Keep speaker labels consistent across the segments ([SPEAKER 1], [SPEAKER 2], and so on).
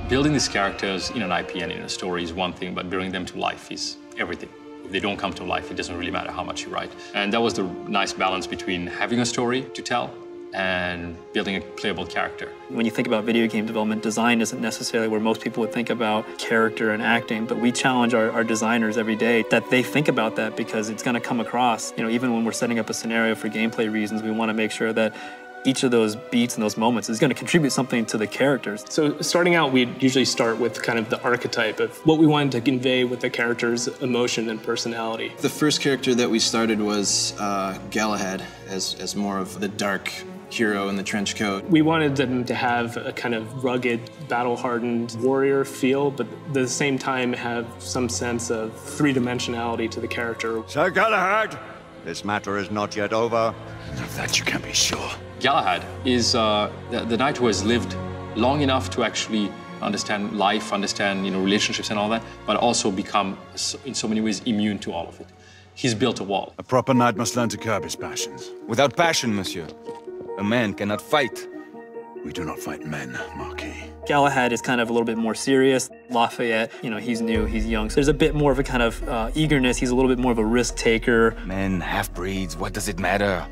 [SPEAKER 1] Building these characters in an IP and in a story is one thing, but bringing them to life is everything. If they don't come to life, it doesn't really matter how much you write. And that was the nice balance between having a story to tell and building a playable character.
[SPEAKER 2] When you think about video game development, design isn't necessarily where most people would think about character and acting, but we challenge our designers every day that they think about that, because it's going to come across. You know, even when we're setting up a scenario for gameplay reasons, we want to make sure that each of those beats and those moments is going to contribute something to the characters.
[SPEAKER 3] So starting out, we'd usually start with kind of the archetype of what we wanted to convey with the character's emotion and personality.
[SPEAKER 4] The first character that we started was Galahad, as more of the dark hero in the trench coat.
[SPEAKER 3] We wanted them to have a kind of rugged, battle-hardened warrior feel, but at the same time have some sense of three-dimensionality to the character.
[SPEAKER 5] Sir Galahad, this matter is not yet over.
[SPEAKER 6] Of that you can be sure.
[SPEAKER 1] Galahad is the knight who has lived long enough to actually understand life, understand relationships and all that, but also become, in so many ways, immune to all of it. He's built a wall.
[SPEAKER 6] A proper knight must learn to curb his passions.
[SPEAKER 7] Without passion, monsieur, a man cannot fight.
[SPEAKER 6] We do not fight men, Marquis.
[SPEAKER 2] Galahad is kind of a little bit more serious. Lafayette, he's new, he's young, so there's a bit more of a kind of eagerness. He's a little bit more of a risk taker.
[SPEAKER 7] Men, half-breeds, what does it matter?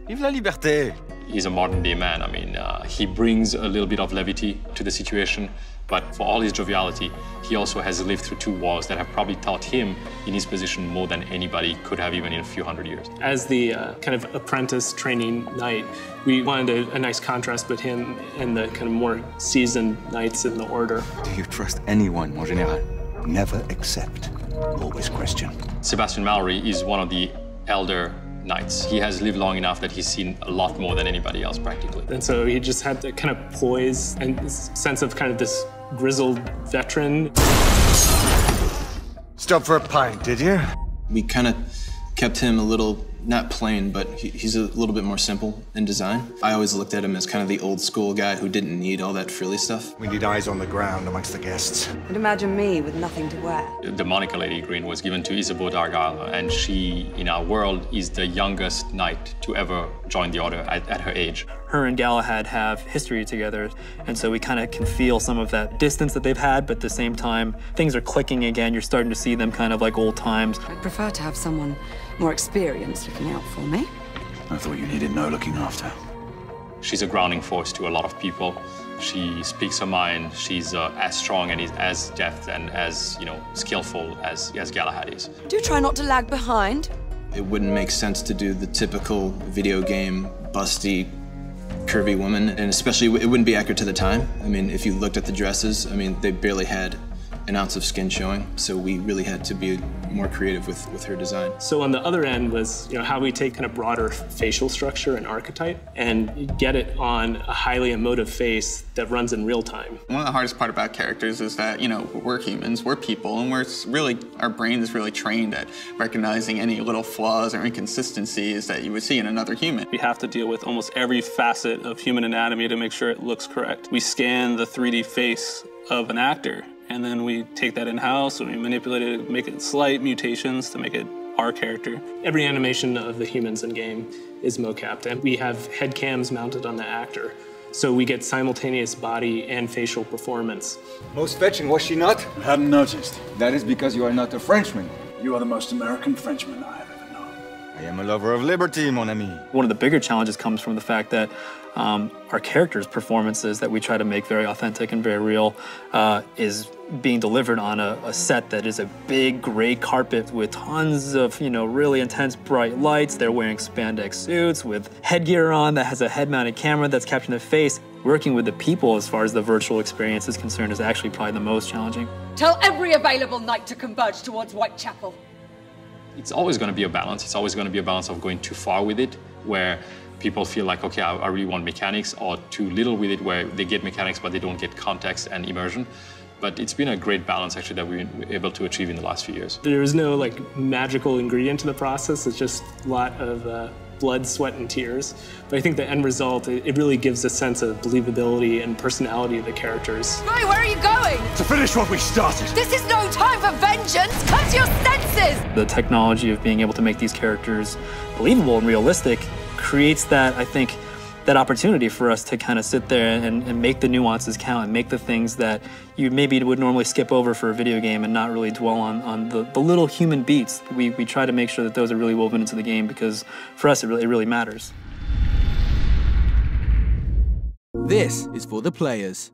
[SPEAKER 7] Vive la liberté.
[SPEAKER 1] He's a modern-day man. I mean, he brings a little bit of levity to the situation, but for all his joviality, he also has lived through 2 wars that have probably taught him in his position more than anybody could have even in a few hundred years.
[SPEAKER 3] As the kind of apprentice training knight, we wanted a nice contrast with him and the kind of more seasoned knights in the order.
[SPEAKER 7] Do you trust anyone, mon général?
[SPEAKER 6] Never accept, always question.
[SPEAKER 1] Sebastian Mallory is one of the elder knights. He has lived long enough that he's seen a lot more than anybody else, practically.
[SPEAKER 3] And so he just had the kind of poise and sense of kind of this grizzled veteran.
[SPEAKER 5] Stop for a pint, did you?
[SPEAKER 4] We kind of kept him a little, not plain, but he's a little bit more simple in design. I always looked at him as kind of the old school guy who didn't need all that frilly stuff.
[SPEAKER 5] We need eyes on the ground amongst the guests.
[SPEAKER 8] And imagine me with nothing to wear.
[SPEAKER 1] The moniker Lady Green was given to Isabeau d'Argyle, and she, in our world, is the youngest knight to ever join the order at her age.
[SPEAKER 2] Her and Galahad have history together, and so we kind of can feel some of that distance that they've had, but at the same time, things are clicking again. You're starting to see them kind of like old times.
[SPEAKER 8] I'd prefer to have someone more experienced looking out for me.
[SPEAKER 6] I thought you needed no looking after.
[SPEAKER 1] She's a grounding force to a lot of people. She speaks her mind. She's as strong and is as deft and as skillful as Galahad is.
[SPEAKER 8] Do try not to lag behind.
[SPEAKER 4] It wouldn't make sense to do the typical video game, busty, curvy woman, and especially it wouldn't be accurate to the time. I mean, if you looked at the dresses, I mean, they barely had an ounce of skin showing, so we really had to be more creative with her design.
[SPEAKER 3] So on the other end was how we take kind of broader facial structure and archetype and get it on a highly emotive face that runs in real time.
[SPEAKER 9] One of the hardest part about characters is that, we're humans, we're people, and our brain is really trained at recognizing any little flaws or inconsistencies that you would see in another human.
[SPEAKER 10] We have to deal with almost every facet of human anatomy to make sure it looks correct. We scan the 3D face of an actor, and then we take that in-house and we manipulate it, make it slight mutations to make it our character.
[SPEAKER 3] Every animation of the humans in game is mocapped, and we have head cams mounted on the actor. So we get simultaneous body and facial performance.
[SPEAKER 5] Most fetching, was she not?
[SPEAKER 6] I hadn't noticed.
[SPEAKER 7] That is because you are not a Frenchman.
[SPEAKER 6] You are the most American Frenchman I have ever known.
[SPEAKER 7] I am a lover of liberty, mon ami.
[SPEAKER 2] One of the bigger challenges comes from the fact that our characters' performances that we try to make very authentic and very real is being delivered on a set that is a big gray carpet with tons of, really intense bright lights. They're wearing spandex suits with headgear on that has a head-mounted camera that's capturing their face. Working with the people as far as the virtual experience is concerned is actually probably the most challenging.
[SPEAKER 11] Tell every available knight to converge towards Whitechapel.
[SPEAKER 1] It's always going to be a balance. It's always going to be a balance of going too far with it, where people feel like, okay, I really want mechanics, or too little with it, where they get mechanics but they don't get context and immersion. But it's been a great balance, actually, that we've been able to achieve in the last few years.
[SPEAKER 3] There is no magical ingredient to the process. It's just a lot of blood, sweat, and tears. But I think the end result, it really gives a sense of believability and personality of the characters.
[SPEAKER 11] Right, where are you going?
[SPEAKER 6] To finish what we started.
[SPEAKER 11] This is no time for vengeance. Come to your senses.
[SPEAKER 2] The technology of being able to make these characters believable and realistic creates that, I think, that opportunity for us to kind of sit there and make the nuances count and make the things that you maybe would normally skip over for a video game and not really dwell on the little human beats. We try to make sure that those are really woven into the game because for us it really matters.
[SPEAKER 12] This is for the players.